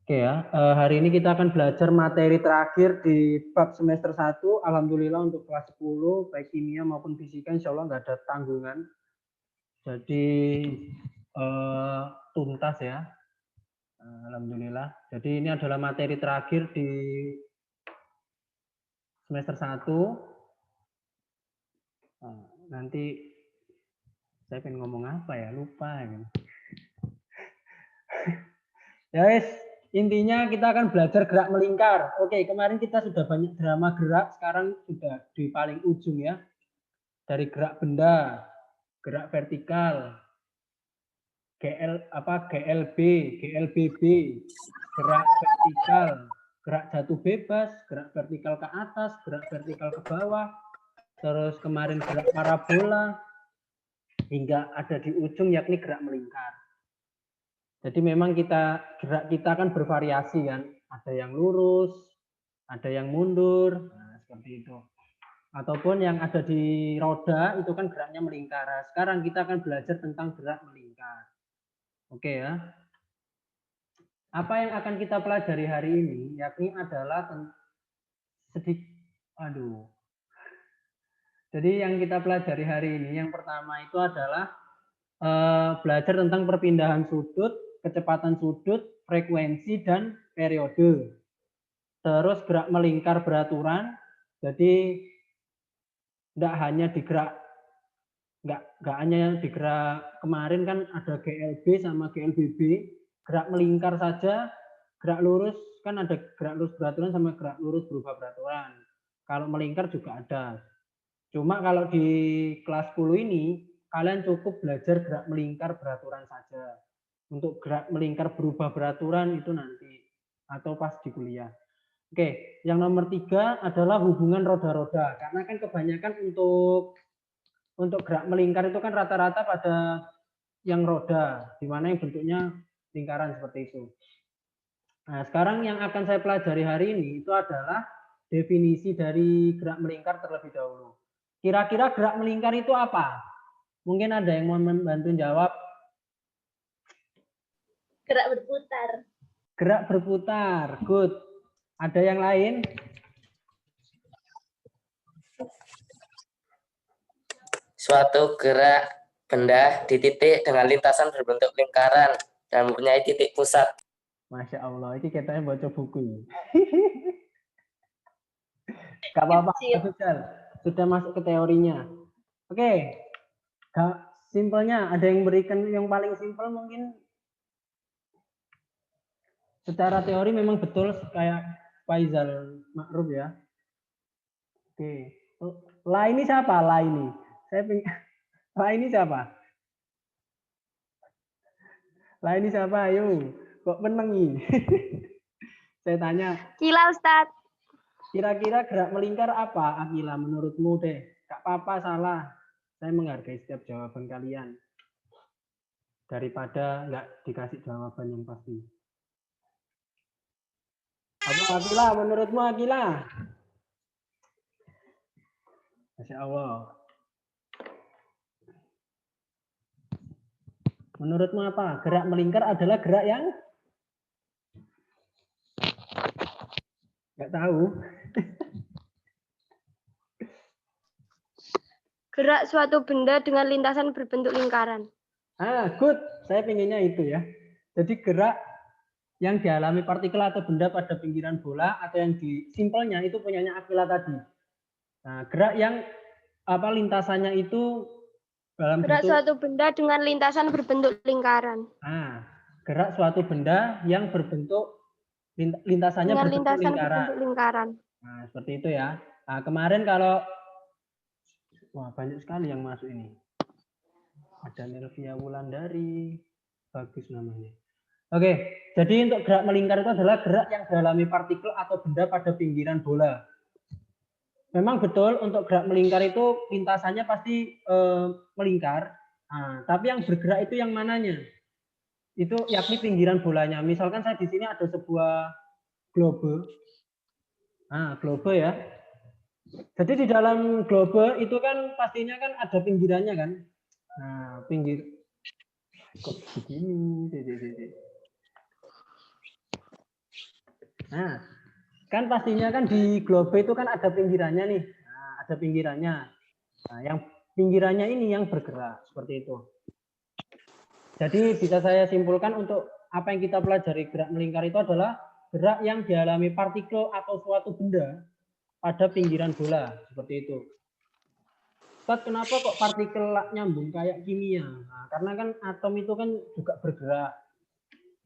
Oke ya, hari ini kita akan belajar materi terakhir di bab semester 1. Alhamdulillah untuk kelas 10, baik kimia maupun fisika, insya Allah nggak ada tanggungan. Jadi tuntas ya, Alhamdulillah. Jadi ini adalah materi terakhir di semester 1. Nanti saya pengen ngomong apa ya, lupa. Gitu. Ya guys, intinya kita akan belajar gerak melingkar. Oke, kemarin kita sudah banyak drama gerak, sekarang sudah di paling ujung ya. Dari gerak benda, gerak vertikal, GLB, GLBB, gerak vertikal, gerak jatuh bebas, gerak vertikal ke atas, gerak vertikal ke bawah, terus kemarin gerak parabola, hingga ada di ujung yakni gerak melingkar. Jadi memang gerak kita kan bervariasi kan, ada yang lurus, ada yang mundur, nah, seperti itu. Ataupun yang ada di roda itu kan geraknya melingkar. Nah, sekarang kita akan belajar tentang gerak melingkar. Oke ya. Apa yang akan kita pelajari hari ini yakni adalah Jadi yang kita pelajari hari ini yang pertama itu adalah belajar tentang perpindahan sudut, kecepatan sudut, frekuensi, dan periode. Terus gerak melingkar beraturan, jadi tidak hanya digerak, nggak hanya digerak kemarin kan ada GLB sama GLBB, gerak melingkar saja, gerak lurus kan ada gerak lurus beraturan sama gerak lurus berubah beraturan. Kalau melingkar juga ada. Cuma kalau di kelas 10 ini kalian cukup belajar gerak melingkar beraturan saja. Untuk gerak melingkar berubah beraturan itu nanti atau pas di kuliah. Oke, yang nomor 3 adalah hubungan roda-roda. Karena kan kebanyakan untuk gerak melingkar itu kan rata-rata pada yang roda, di mana yang bentuknya lingkaran seperti itu. Nah, sekarang yang akan saya pelajari hari ini itu adalah definisi dari gerak melingkar terlebih dahulu. Kira-kira gerak melingkar itu apa? Mungkin ada yang mau membantu jawab. Gerak berputar. Gerak berputar, good. Ada yang lain? Suatu gerak benda di titik dengan lintasan berbentuk lingkaran dan mempunyai titik pusat. Masya Allah, ini katanya baca buku. Gak apa-apa, sudah masuk ke teorinya. Oke, simpelnya ada yang berikan yang paling simpel mungkin. Secara teori memang betul kayak Faizal Ma'ruf ya. Oke, La ini siapa? La ini. La ini siapa? La ini siapa? Ayo, kok menengi? Saya tanya. Kila Ustadz. Kira-kira gerak melingkar apa, Akila, menurutmu deh? Gak apa-apa salah. Saya menghargai setiap jawaban kalian. Daripada nggak dikasih jawaban yang pasti. Apa Akila? Menurutmu Akila? Masya Allah. Menurutmu apa? Gerak melingkar adalah gerak yang nggak tahu. Gerak suatu benda dengan lintasan berbentuk lingkaran. Good. Saya pengennya itu ya. Jadi gerak yang dialami partikel atau benda pada pinggiran bola atau yang di simpelnya itu punyanya Akila tadi. Nah, gerak yang lintasannya itu dalam gerak bentuk, suatu benda dengan lintasan berbentuk lingkaran. Gerak suatu benda yang berbentuk lintasannya dengan berbentuk lintasan lingkaran. berbentuk lingkaran. Nah, seperti itu ya. Nah, kemarin kalau banyak sekali yang masuk ini. Ada Nelvia Wulandari, bagus namanya. Oke, jadi untuk gerak melingkar itu adalah gerak yang dialami partikel atau benda pada pinggiran bola. Memang betul untuk gerak melingkar itu lintasannya pasti melingkar. Nah, tapi yang bergerak itu yang mananya? Itu yakni pinggiran bolanya. Misalkan saya di sini ada sebuah globe. Nah, globe ya. Jadi di dalam globe itu kan pastinya kan ada pinggirannya kan. Nah, pinggir kok begini. Nah, kan pastinya kan di globe itu kan ada pinggirannya nih. Nah, ada pinggirannya. Nah, yang pinggirannya ini yang bergerak seperti itu. Jadi bisa saya simpulkan untuk apa yang kita pelajari gerak melingkar itu adalah gerak yang dialami partikel atau suatu benda pada pinggiran bola seperti itu. Ustaz, kenapa kok partikel nyambung kayak kimia? Nah, karena kan atom itu kan juga bergerak.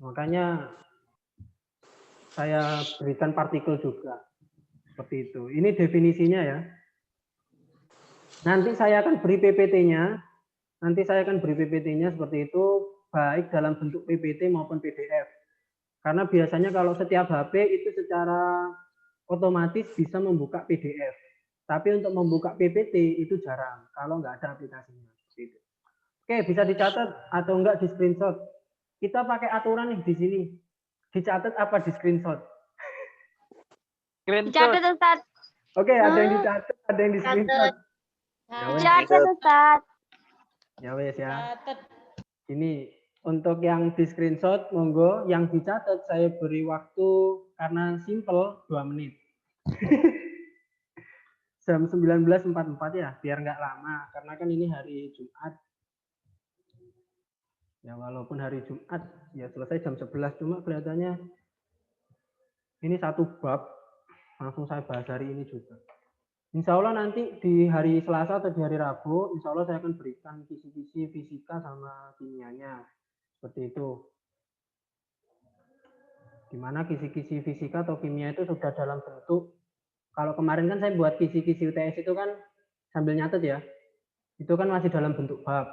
Makanya saya berikan partikel juga. Seperti itu. Ini definisinya ya. Nanti saya akan beri PPT-nya. Nanti saya akan beri PPT-nya seperti itu, baik dalam bentuk PPT maupun PDF. Karena biasanya kalau setiap HP itu secara otomatis bisa membuka PDF. Tapi untuk membuka PPT itu jarang kalau nggak ada aplikasinya. Seperti itu. Oke, bisa dicatat atau enggak di screenshot. Kita pakai aturan nih di sini. Dicatat apa di screenshot? Dicatat, Ustaz. Oke, ada yang dicatat, ada yang di screenshot. Dicatat, Ustaz. Ya wes ya. Ini untuk yang di screenshot, monggo. Yang dicatat saya beri waktu karena simple 2 menit. Jam 19.44 ya, biar nggak lama. Karena kan ini hari Jumat. Ya walaupun hari Jumat, ya selesai jam 11. Cuma kelihatannya ini satu bab. Langsung saya bahas hari ini juga. Insya Allah nanti di hari Selasa atau di hari Rabu, insya Allah saya akan berikan kisi-kisi fisika sama kimianya. Seperti itu. Dimana kisi-kisi fisika atau kimia itu sudah dalam bentuk, kalau kemarin kan saya buat kisi-kisi UTS itu kan sambil nyatet ya, itu kan masih dalam bentuk bab.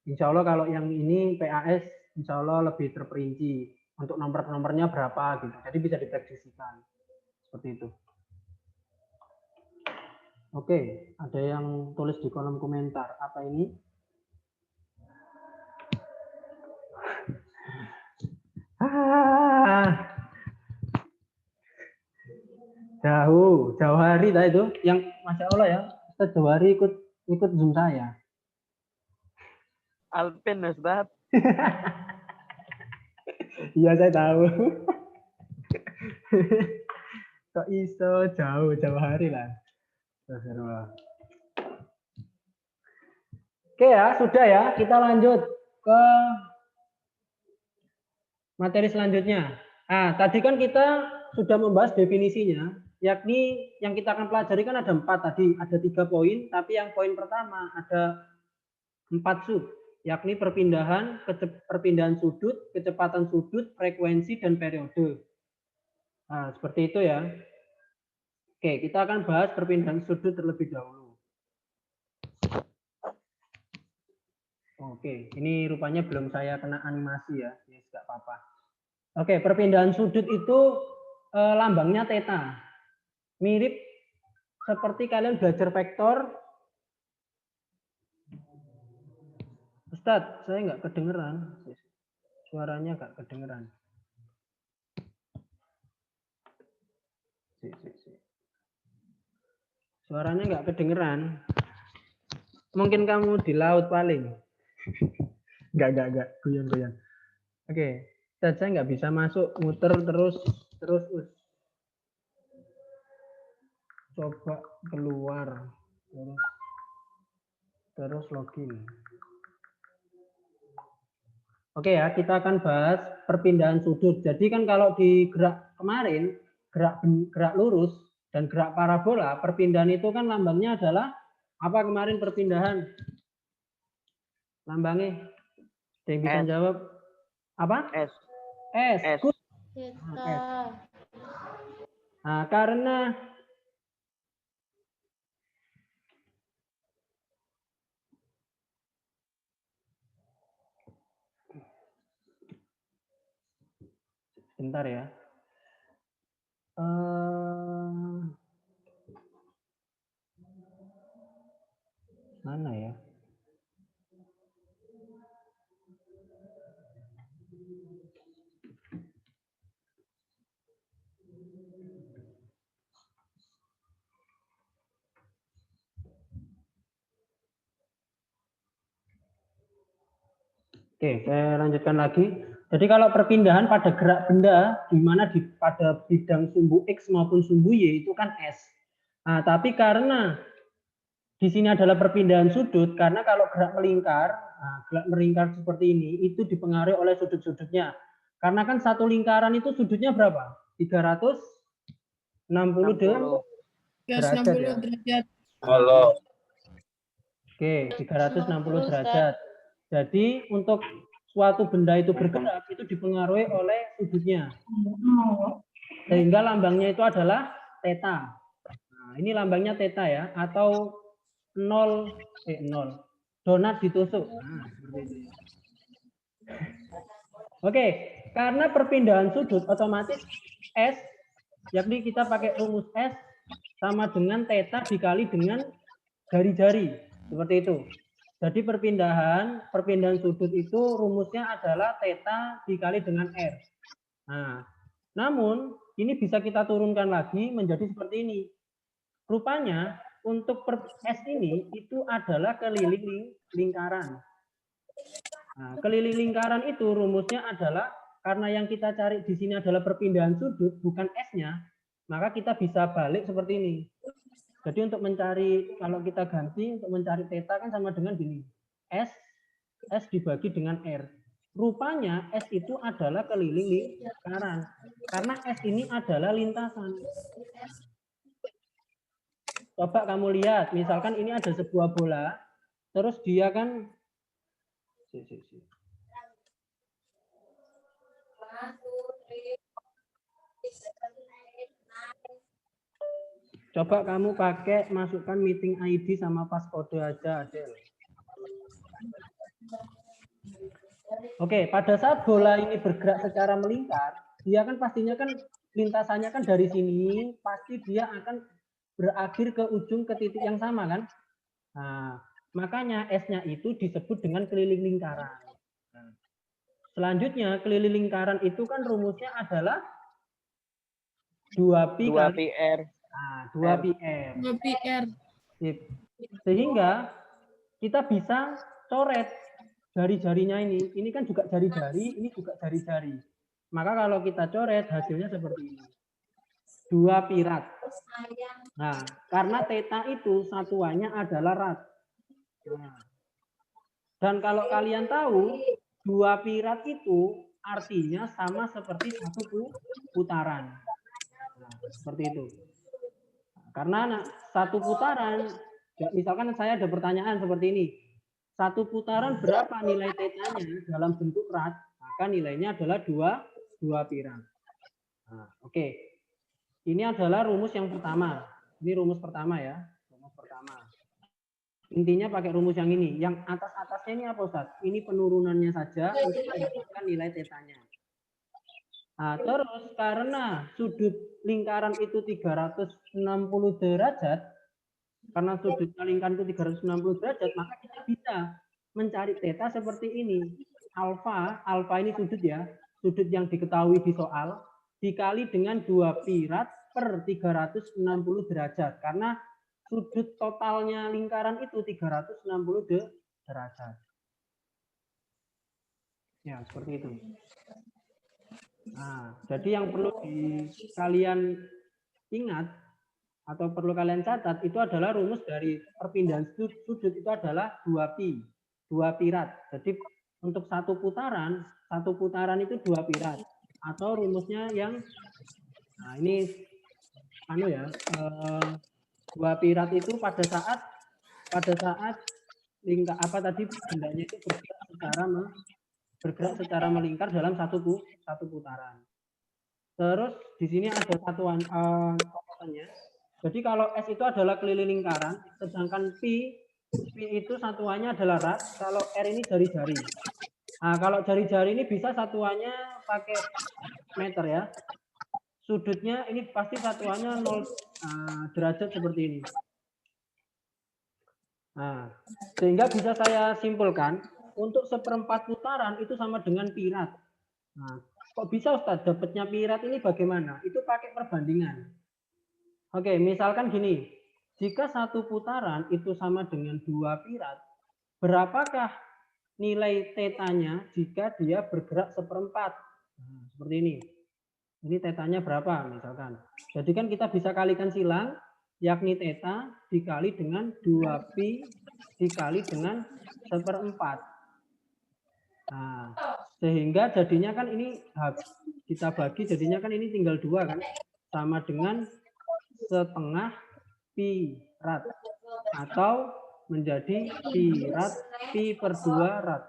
Insya Allah kalau yang ini PAS, insya Allah lebih terperinci untuk nomor-nomornya berapa gitu. Jadi bisa diprediksikan. Seperti itu. Oke, ada yang tulis di kolom komentar. Apa ini? Jauh hari tadi itu. Yang Masya Allah ya, Ustaz jauh hari ikut Zoom saya. Alpin, Ustaz. Iya, saya tahu. Kok iso jauh hari lah. Oke ya, sudah ya. Kita lanjut ke materi selanjutnya. Nah, tadi kan kita sudah membahas definisinya, yakni yang kita akan pelajari kan ada 4 tadi, ada 3 poin, tapi yang poin pertama ada 4 sub, yakni perpindahan sudut, kecepatan sudut, frekuensi, dan periode. Nah, seperti itu ya. Oke, kita akan bahas perpindahan sudut terlebih dahulu. Oke, ini rupanya belum saya kena animasi ya, ya tidak apa-apa. Oke, perpindahan sudut itu lambangnya theta. Mirip seperti kalian belajar vektor. Ustadz, saya nggak kedengeran. Suaranya nggak kedengeran. Suaranya nggak kedengeran. Mungkin kamu di laut paling. Enggak. Guyon. Oke. Saya nggak bisa masuk, muter terus. Coba keluar. Terus login. Oke ya, kita akan bahas perpindahan sudut. Jadi kan kalau di gerak kemarin, gerak lurus dan gerak parabola, perpindahan itu kan lambangnya adalah apa kemarin perpindahan? Lambangnya? Ada yang bisa jawab? Apa? S. S. Nah, karena bentar ya. Mana ya? Oke, saya lanjutkan lagi. Jadi kalau perpindahan pada gerak benda, di mana pada bidang sumbu X maupun sumbu Y itu kan S. Nah, tapi karena di sini adalah perpindahan sudut, karena kalau gerak melingkar seperti ini, itu dipengaruhi oleh sudut-sudutnya. Karena kan satu lingkaran itu sudutnya berapa? 360 derajat ya. Halo. Oke, 360 derajat. Jadi untuk suatu benda itu bergerak itu dipengaruhi oleh sudutnya. Sehingga lambangnya itu adalah theta. Nah, ini lambangnya theta ya, atau 0 donat ditusuk. Nah, seperti itu. Oke, karena perpindahan sudut otomatis S, yakni kita pakai rumus S sama dengan theta dikali dengan jari-jari. Seperti itu. Jadi perpindahan sudut itu rumusnya adalah theta dikali dengan R. Nah, namun ini bisa kita turunkan lagi menjadi seperti ini. Rupanya untuk S ini itu adalah keliling lingkaran. Nah, keliling lingkaran itu rumusnya adalah karena yang kita cari di sini adalah perpindahan sudut, bukan S-nya, maka kita bisa balik seperti ini. Jadi untuk mencari, kalau kita ganti untuk mencari theta kan sama dengan gini. S dibagi dengan R. Rupanya S itu adalah keliling lingkaran. Karena S ini adalah lintasan. Coba kamu lihat, misalkan ini ada sebuah bola, terus dia kan coba kamu pakai masukkan meeting ID sama passcode aja, Adel. Oke, pada saat bola ini bergerak secara melingkar, dia kan pastinya kan lintasannya kan dari sini, pasti dia akan berakhir ke ujung ke titik yang sama kan? Nah, makanya S-nya itu disebut dengan keliling lingkaran. Selanjutnya, keliling lingkaran itu kan rumusnya adalah 2pi kali R. Nah, 2pi R. 2pi R. Sehingga kita bisa coret jari-jarinya ini. Ini kan juga jari-jari, ini juga jari-jari. Maka kalau kita coret hasilnya seperti ini. 2pi rad. Nah, karena theta itu satuannya adalah rad. Nah, dan kalau kalian tahu 2pi rad itu artinya sama seperti satu putaran. Nah, seperti itu. Karena satu putaran, misalkan saya ada pertanyaan seperti ini. Satu putaran berapa nilai θ-nya dalam bentuk rad? Maka nilainya adalah 2pi rad. Nah, oke. Ini adalah rumus yang pertama. Ini rumus pertama ya. Rumus pertama. Intinya pakai rumus yang ini. Yang atas-atasnya ini apa, Ustaz? Ini penurunannya saja untuk mendapatkan nilai θ-nya. Nah, terus karena sudut lingkaran itu 360 derajat, karena sudut lingkaran itu 360 derajat, maka kita bisa mencari θ seperti ini. Alfa ini sudut ya, sudut yang diketahui di soal, dikali dengan 2pi rad per 360 derajat. Karena sudut totalnya lingkaran itu 360 derajat. Ya, seperti itu. Nah, jadi yang perlu kalian ingat atau perlu kalian catat itu adalah rumus dari perpindahan sudut itu adalah 2pi rad. Jadi untuk satu putaran itu 2pi rad. Atau rumusnya yang nah ini 2pi rad itu pada saat bendanya itu bergerak secara melingkar dalam satu putaran. Terus di sini ada satuan satuannya. Jadi kalau S itu adalah keliling lingkaran, sedangkan Pi itu satuannya adalah rad, kalau R ini jari-jari. Nah, kalau jari-jari ini bisa satuannya pakai meter ya. Sudutnya ini pasti satuannya 0 derajat seperti ini. Nah, sehingga bisa saya simpulkan untuk seperempat putaran itu sama dengan pi rad. Nah, kok bisa Ustaz dapatnya pi rad ini bagaimana? Itu pakai perbandingan. Oke, misalkan gini. Jika satu putaran itu sama dengan 2 pi rad, berapakah nilai tetanya jika dia bergerak seperempat. Nah, seperti ini. Ini tetanya berapa misalkan. Jadi kan kita bisa kalikan silang, yakni teta dikali dengan 2pi dikali dengan seperempat. Nah, sehingga jadinya kan ini kita bagi jadinya kan ini tinggal 2 kan. Sama dengan setengah pi rad. Atau menjadi pi rad pi per 2 rad.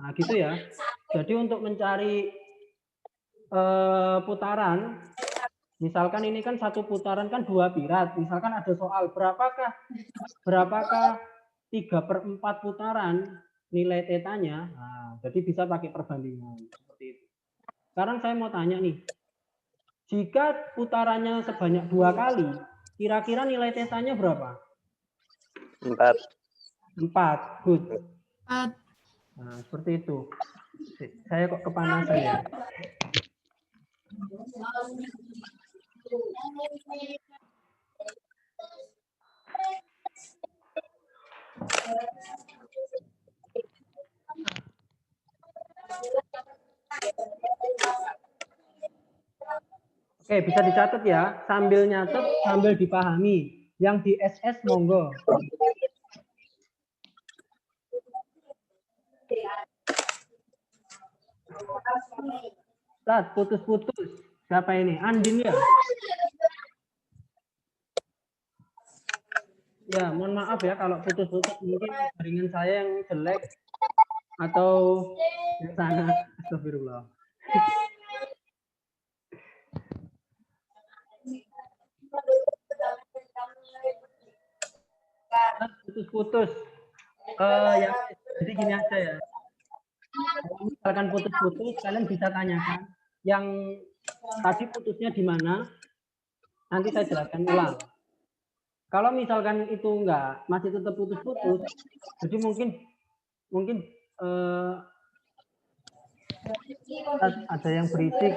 Nah gitu ya. Jadi untuk mencari putaran, misalkan ini kan satu putaran kan 2 pi rad. Misalkan ada soal berapakah 3/4 putaran nilai tetanya. Nah, jadi bisa pakai perbandingan seperti itu. Sekarang saya mau tanya nih, jika putarannya sebanyak 2 kali, kira-kira nilai tetanya berapa? 4. 4, good. 4. Nah, seperti itu. Saya kok kepanasan ya. Oke, bisa dicatat ya. Sambil nyatet, sambil dipahami. Yang di SS monggo. Ustaz, putus-putus. Siapa ini? Andin ya? Ya, mohon maaf ya kalau putus-putus. Mungkin jaringan saya yang jelek atau yang sangat astagfirullah. Putus-putus. Ya, jadi gini aja ya. Kalau misalkan putus-putus, kalian bisa tanyakan yang tadi putusnya di mana. Nanti saya jelaskan ulang. Kalau misalkan itu enggak, masih tetap putus-putus, jadi mungkin ada yang berisik,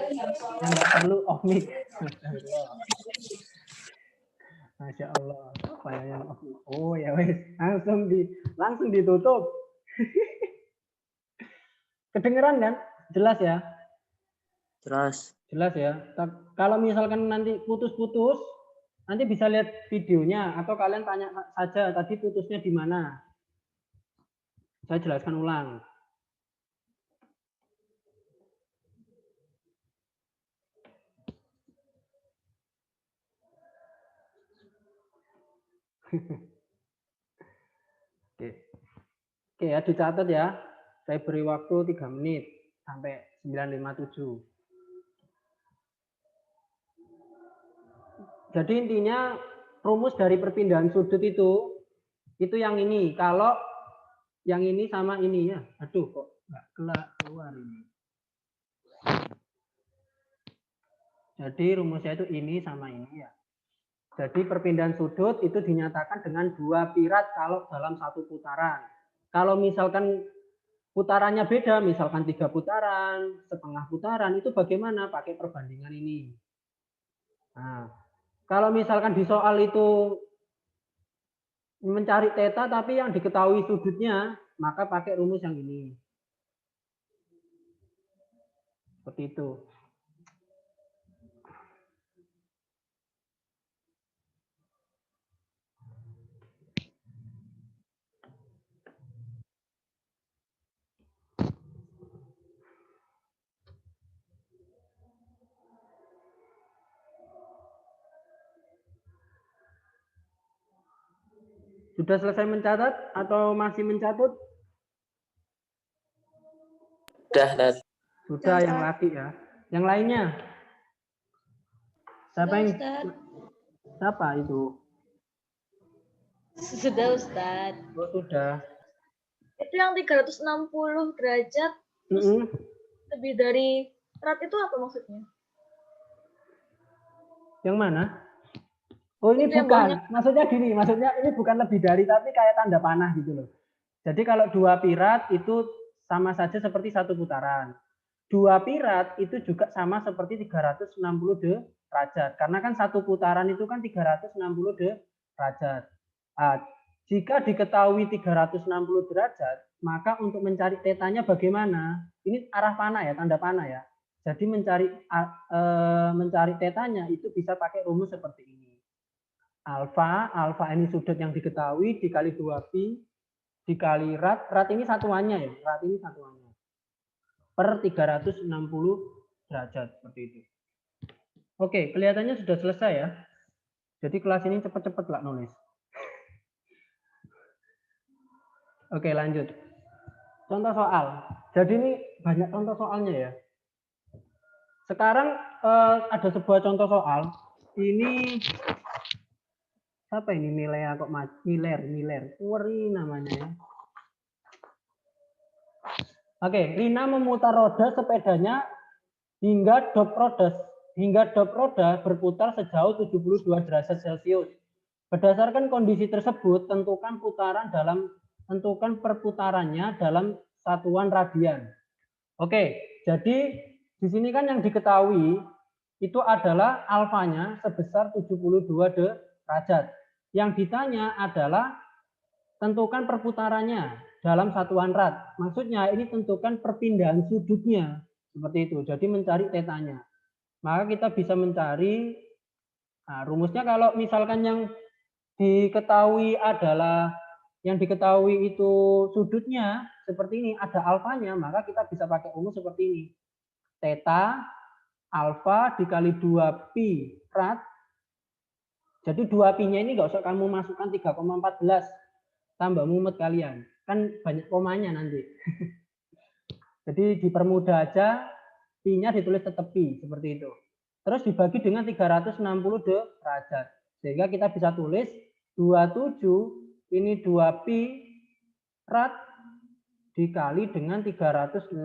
yang nggak perlu off mic. Masya Allah, apa yang off mic? Oh ya wes, langsung ditutup. Kedengeran kan? Jelas ya? Jelas ya. Kalau misalkan nanti putus-putus, nanti bisa lihat videonya atau kalian tanya saja tadi putusnya di mana. Saya jelaskan ulang. Oke ya, dicatat ya. Saya beri waktu 3 menit sampai 9.57. Jadi intinya rumus dari perpindahan sudut itu yang ini. Kalau yang ini sama ini ya. Aduh kok nggak keluar ini. Jadi rumusnya itu ini sama ini ya. Jadi perpindahan sudut itu dinyatakan dengan 2 pi rad kalau dalam satu putaran. Kalau misalkan putarannya beda, misalkan 3 putaran, setengah putaran, itu bagaimana? Pakai perbandingan ini. Nah, kalau misalkan di soal itu mencari theta tapi yang diketahui sudutnya, maka pakai rumus yang ini. Seperti itu. Sudah selesai mencatat atau masih mencatat? Sudah yang laki ya. Yang lainnya? Siapa itu? Sudah, Ustaz. Oh, sudah. Itu yang 360 derajat lebih dari rad itu apa maksudnya? Yang mana? Oh, ini bukan. Maksudnya gini, maksudnya ini bukan lebih dari tapi kayak tanda panah gitu loh. Jadi kalau 2 pi rad itu sama saja seperti satu putaran. 2 pi rad itu juga sama seperti 360 derajat. Karena kan satu putaran itu kan 360 derajat. Jika diketahui 360 derajat, Maka untuk mencari tetanya bagaimana? Ini arah panah ya, tanda panah ya. Jadi mencari tetanya itu bisa pakai rumus seperti ini. Alfa ini sudut yang diketahui dikali 2pi dikali rad ini satuannya ya, rad ini satuannya. Per 360 derajat seperti itu. Oke, kelihatannya sudah selesai ya. Jadi kelas ini cepat-cepat lah nulis. Oke, lanjut. Contoh soal. Jadi ini banyak contoh soalnya ya. Sekarang ada sebuah contoh soal. Ini apa ini Milea kok Miller. Weri namanya ya. Oke, Rina memutar roda sepedanya hingga dop roda berputar sejauh 72 derajat Celcius. Berdasarkan kondisi tersebut, tentukan perputarannya dalam satuan radian. Oke, jadi di sini kan yang diketahui itu adalah alfanya sebesar 72 derajat. Yang ditanya adalah tentukan perputarannya dalam satuan rad. Maksudnya ini tentukan perpindahan sudutnya. Seperti itu. Jadi mencari tetanya. Maka kita bisa mencari, nah, rumusnya kalau misalkan yang diketahui itu sudutnya seperti ini, ada alfanya, maka kita bisa pakai rumus seperti ini. Theta alfa dikali 2pi rad. Jadi 2pi-nya ini nggak usah kamu masukkan 3,14. Tambah mumet kalian. Kan banyak komanya nanti. Jadi dipermudah aja, pi-nya ditulis tetap pi, seperti itu. Terus dibagi dengan 360 derajat. Sehingga kita bisa tulis 27 ini 2pi rad dikali dengan 360.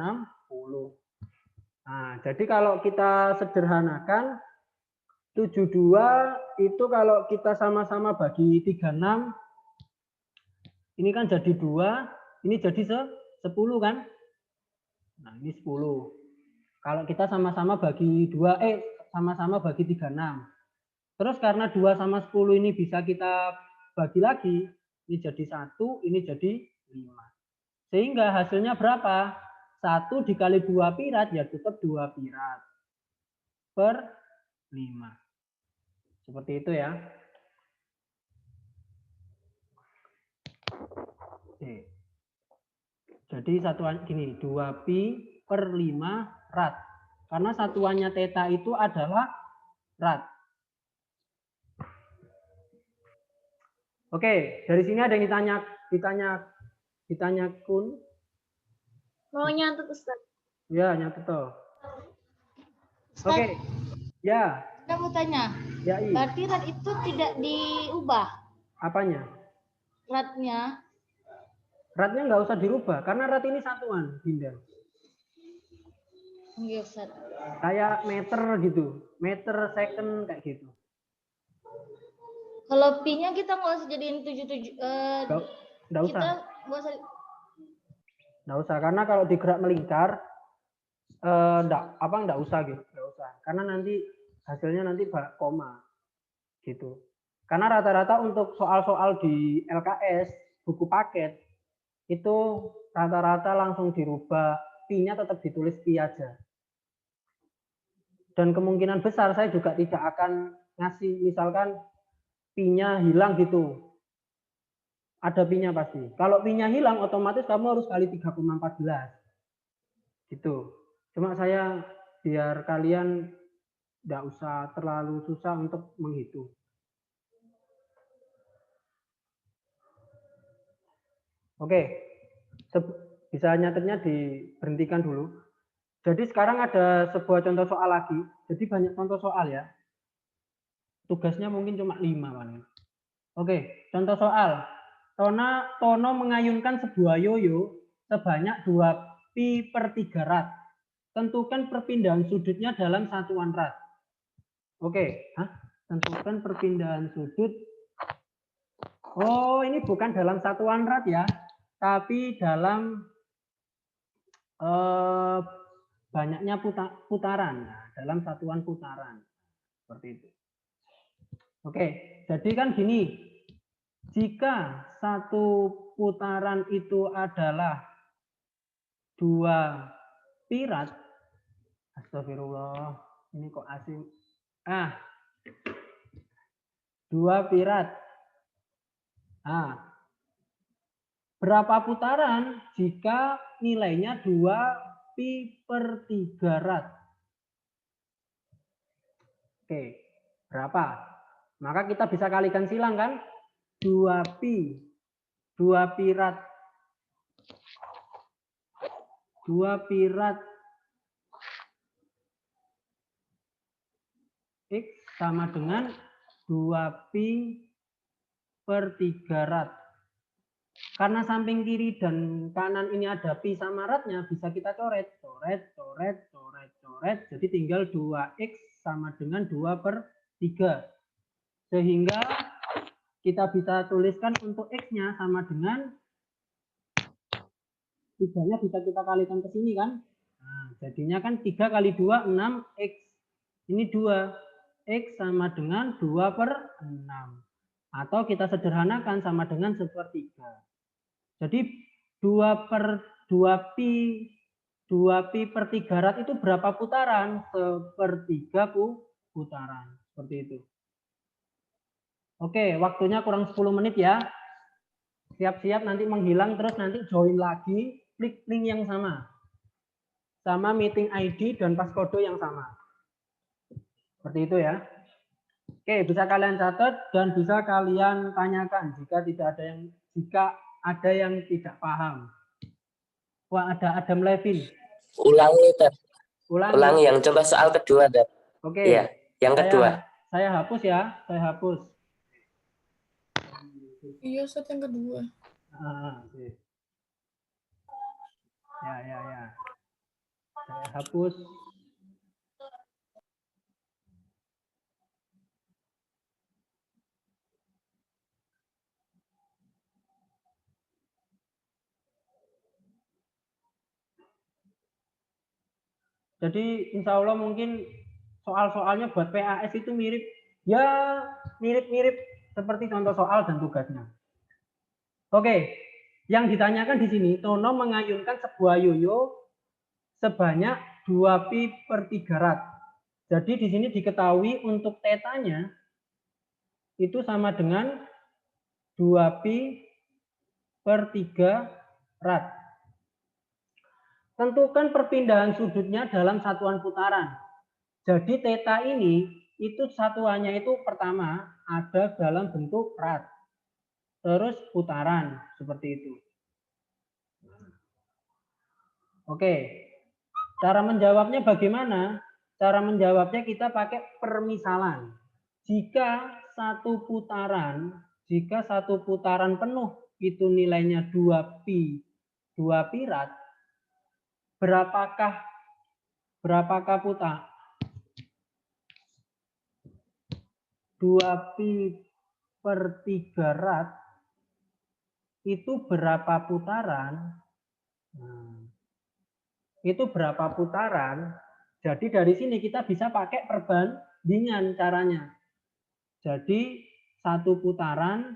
Nah, jadi kalau kita sederhanakan 72 itu kalau kita sama-sama bagi 36 ini kan jadi 2, ini jadi 10 kan? Nah, ini 10. Kalau kita sama-sama bagi 2 sama-sama bagi 36. Terus karena 2 sama 10 ini bisa kita bagi lagi, ini jadi 1, ini jadi 5. Sehingga hasilnya berapa? 1 dikali 2 pi rad ya tetap 2 pi rad per 5. Seperti itu ya. Oke. Jadi satuan gini, 2pi per 5 rad. Karena satuannya theta itu adalah rad. Oke, dari sini ada yang ditanya Kun. Mau nyatet Ustaz. Ya, nyatet toh. Oke. Ya. Saya mau tanya, Ya, berarti rad itu tidak diubah? Apanya? Radnya? Radnya nggak usah dirubah, karena rad ini satuan, Dinda. Iya, Ustaz. Kayak meter gitu, meter second kayak gitu. Kalau pi-nya kita nggak usah jadiin 77. Nggak usah. Kita nggak usah. Nggak usah, karena kalau digerak melingkar, nggak usah gitu, nggak usah. Karena nanti hasilnya nanti koma gitu. Karena rata-rata untuk soal-soal di LKS buku paket itu rata-rata langsung dirubah, pi-nya tetap ditulis pi aja. Dan kemungkinan besar saya juga tidak akan ngasih misalkan pi-nya hilang gitu. Ada pi-nya pasti. Kalau pi-nya hilang otomatis kamu harus kali 3,14. Gitu. Cuma saya biar kalian nggak usah terlalu susah untuk menghitung. Oke, bisa nyatetnya diberhentikan dulu. Jadi sekarang ada sebuah contoh soal lagi. Jadi banyak contoh soal ya. Tugasnya mungkin cuma 5 paling. Oke, contoh soal. Tono mengayunkan sebuah yoyo sebanyak 2pi per 3 rad. Tentukan perpindahan sudutnya dalam satuan rad. Oke, tentukan perpindahan sudut. Oh, ini bukan dalam satuan rad ya, tapi dalam banyaknya putaran. Nah, dalam satuan putaran. Seperti itu. Oke, jadi kan gini. Jika satu putaran itu adalah 2 pirat, astagfirullah, ini kok asing. 2 pirat. Berapa putaran jika nilainya 2 pi per 3 rad? Oke, berapa? Maka kita bisa kalikan silang kan? 2 pi rad. 2 pi rad X sama dengan 2 pi per 3 rad. Karena samping kiri dan kanan ini ada pi sama radnya, bisa kita coret. Jadi tinggal 2x sama dengan 2 per 3. Sehingga kita bisa tuliskan untuk x-nya sama dengan 3-nya bisa kita kalikan ke sini kan. Nah, jadinya kan 3 kali 2, 6x. Ini 2. X sama dengan 2 per 6. Atau kita sederhanakan sama dengan 1/3. Jadi 2 pi per 3 rad itu berapa putaran? 1/3 putaran. Seperti itu. Oke, waktunya kurang 10 menit ya. Siap-siap nanti menghilang, terus nanti join lagi, klik link yang sama. Sama meeting ID dan passcode yang sama. Seperti itu ya. Oke, bisa kalian catat dan bisa kalian tanyakan jika ada yang tidak paham. Wah, ada Adam Levin. Ulangi, Ted. Ulangi. Ulangi yang contoh soal kedua, Ted. Oke. Iya, yang kedua. Saya hapus ya, saya hapus. Iya, Ustaz, yang kedua. Oke. Ya. Saya hapus. Jadi insya Allah mungkin soal-soalnya buat PAS itu mirip seperti contoh soal dan tugasnya. Oke, yang ditanyakan di sini, Tono mengayunkan sebuah yoyo sebanyak 2 pi per 3 rad. Jadi di sini diketahui untuk tetanya itu sama dengan 2 pi per 3 rad. Tentukan perpindahan sudutnya dalam satuan putaran. Jadi theta ini itu satuannya itu pertama ada dalam bentuk rad. Terus putaran seperti itu. Oke. Cara menjawabnya bagaimana? Cara menjawabnya kita pakai permisalan. Jika satu putaran penuh itu nilainya 2 pi rad, berapakah putaran? 2 pi per 3 rad itu berapa putaran? Itu berapa putaran? Jadi dari sini kita bisa pakai perbandingan caranya. Jadi satu putaran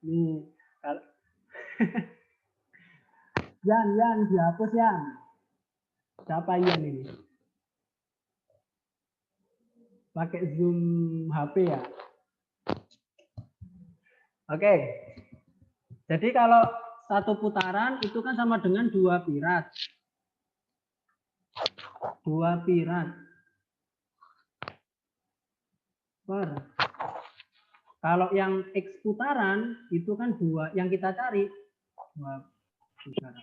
ini Yan dihapus Yan. Siapa Yan ini? Pakai Zoom HP ya. Oke. Jadi kalau satu putaran itu kan sama dengan 2 pi rad. 2 pi rad. Kalau yang X putaran itu kan 2, yang kita cari 2 putaran.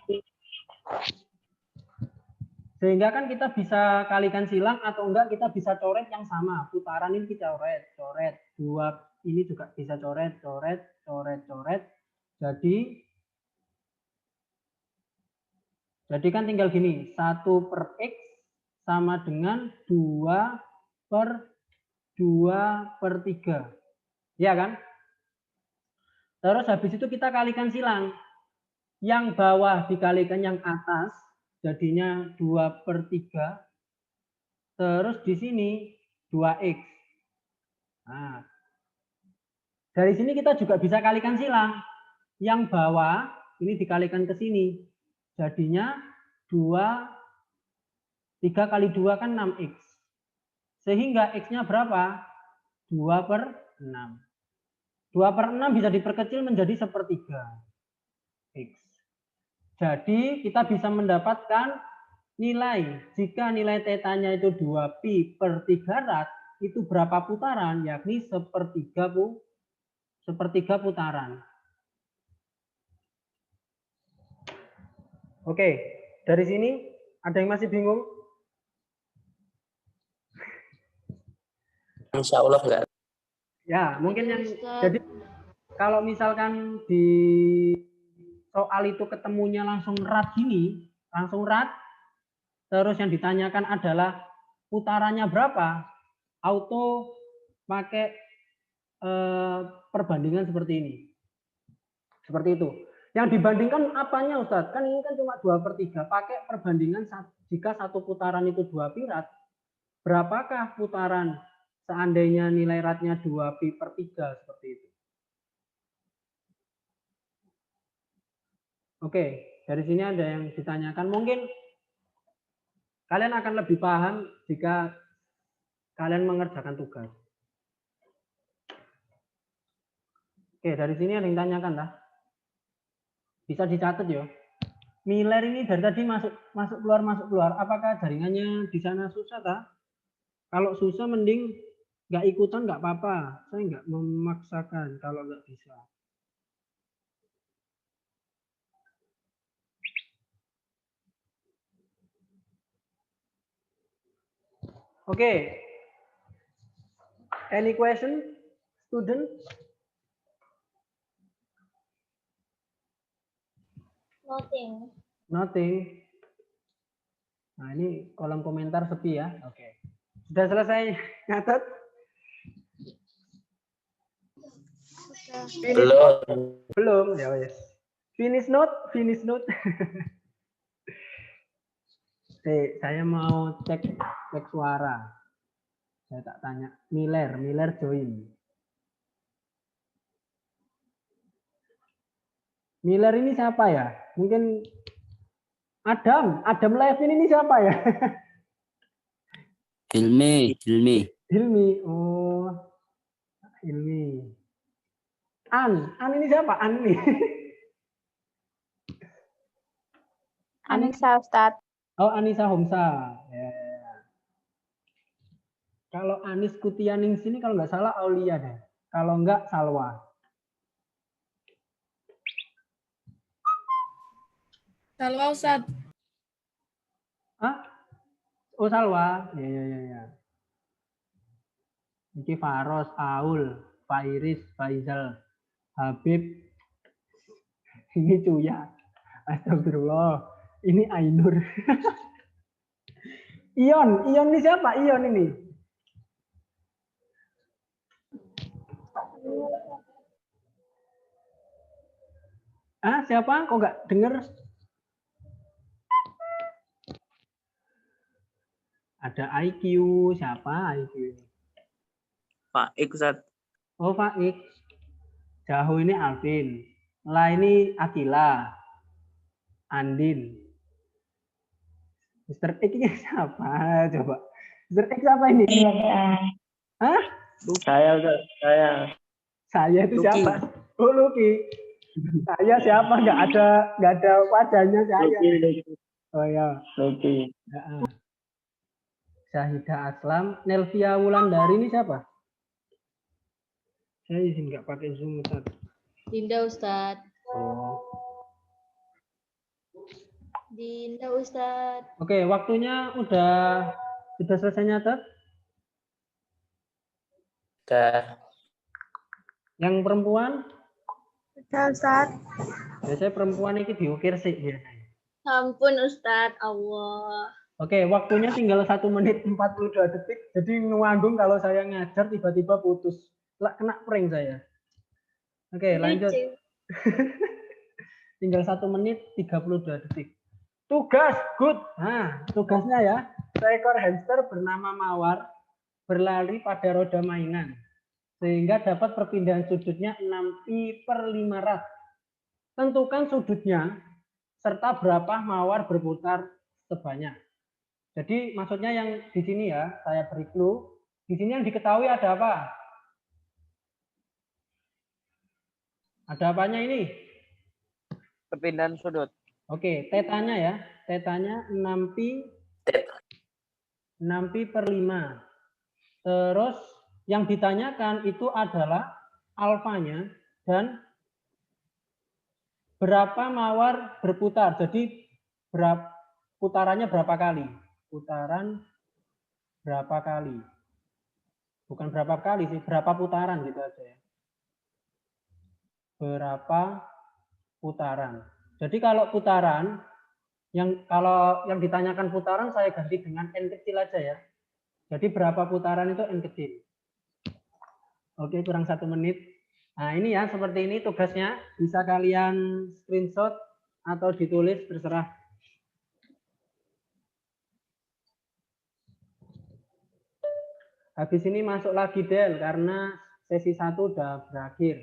Sehingga kan kita bisa kalikan silang atau enggak kita bisa coret yang sama. Putaran ini kita coret. 2 ini juga bisa coret. Jadi kan tinggal gini, 1 per X sama dengan 2 per 3. Ya kan? Terus habis itu kita kalikan silang. Yang bawah dikalikan yang atas, jadinya 2 per 3. Terus di sini 2X. Nah, dari sini kita juga bisa kalikan silang. Yang bawah ini dikalikan ke sini. Jadinya 3 kali 2 kan 6X. Sehingga X-nya berapa? 2/6. 2/6 bisa diperkecil menjadi 1/3 X. Jadi kita bisa mendapatkan nilai. Jika nilai tetanya itu 2pi/3 rad, itu berapa putaran? Yakni 1/3 putaran. Oke, dari sini ada yang masih bingung? Insya Allah enggak. Ya, mungkin yang Ustaz. jadi kalau misalkan di soal itu ketemunya langsung rad gini, langsung rad, terus yang ditanyakan adalah putarannya berapa, auto pakai perbandingan seperti ini. Seperti itu. Yang dibandingkan apanya Ustadz? Kan ini kan cuma 2/3. Pakai perbandingan jika satu putaran itu 2pi rad, berapakah putaran seandainya nilai radnya 2pi/3 seperti itu. Oke, dari sini ada yang ditanyakan. Mungkin kalian akan lebih paham jika kalian mengerjakan tugas. Oke, dari sini ada yang ditanyakan lah. Bisa dicatat ya. Miller ini dari tadi masuk keluar. Apakah jaringannya di sana susah tak? Kalau susah mending nggak ikutan nggak apa-apa. Saya nggak memaksakan kalau nggak bisa. Oke. Any question, student? Nothing. Nah, ini kolom komentar sepi ya. Oke. Sudah selesai nyatet? Belum. Ya wes. Finish note. Saya mau cek suara. Saya tak tanya. Miller join. Miller ini siapa ya? Mungkin Adam live ini siapa ya? Hilmi. Oh, Hilmi. An ini siapa? An nih. Anissa Ustadz. Oh, Anissa Homsa. Ya. Kalau Anis Kutianing sini kalau nggak salah Aulia deh. Kalau nggak Salwa. Salwa Ustadz. Hah? Oh, Salwa. Ya. Iki Faros, Aul, Fairis, Faizal, Habib. Ini Cuya. Astagfirullah. Ini Ainur. Ion ini siapa? Ion ini. Siapa? Kok nggak dengar? Ada IQ, siapa IQ ini? Pak Iksat. Oh, Pak Ik. Jahu ini Alvin. La ini Akila. Andin. Mr. X ini siapa? Coba. Mr. X siapa ini? Hah? Saya. Saya itu Lucky. siapa? Oh, Lucky. Saya siapa? Nggak ada wajahnya saya. Lucky. Oh ya. Lucky. Syahida Aslam. Nelvia Wulandari ini siapa? Saya izin nggak pakai Zoom, Ustaz. Dinda Ustadz. Oh. Dinda Ustadz. Oke, waktunya sudah selesai nyatet? Udah. Yang perempuan? Sudah Ustadz. Biasanya perempuan ini diukir sih biasanya. Ampun Ustadz, Allah. Oke, waktunya tinggal 1 menit 42 detik. Jadi ngewanggung kalau saya ngajar tiba-tiba putus. Kena prank saya. Oke, lanjut. Tinggal 1 menit 32 detik. Tugas, good. Nah, tugasnya ya. Seekor hamster bernama Mawar berlari pada roda mainan sehingga dapat perpindahan sudutnya 6pi/5 rad. Tentukan sudutnya serta berapa mawar berputar sebanyak. Jadi maksudnya yang di sini ya, saya beri clue. Di sini yang diketahui ada apa? Ada apanya ini? Perpindahan sudut. Oke, tetanya ya. Tetanya 6pi/5. Terus yang ditanyakan itu adalah alfanya dan berapa mawar berputar. Jadi putarannya berapa kali? Putaran berapa kali? Bukan berapa kali sih, berapa putaran gitu aja ya. Berapa putaran. Jadi kalau putaran, kalau yang ditanyakan putaran saya ganti dengan n kecil aja ya. Jadi berapa putaran itu n kecil. Oke, kurang 1 menit. Nah ini ya, seperti ini tugasnya. Bisa kalian screenshot atau ditulis, terserah. Habis ini masuk lagi Del, karena sesi 1 udah berakhir.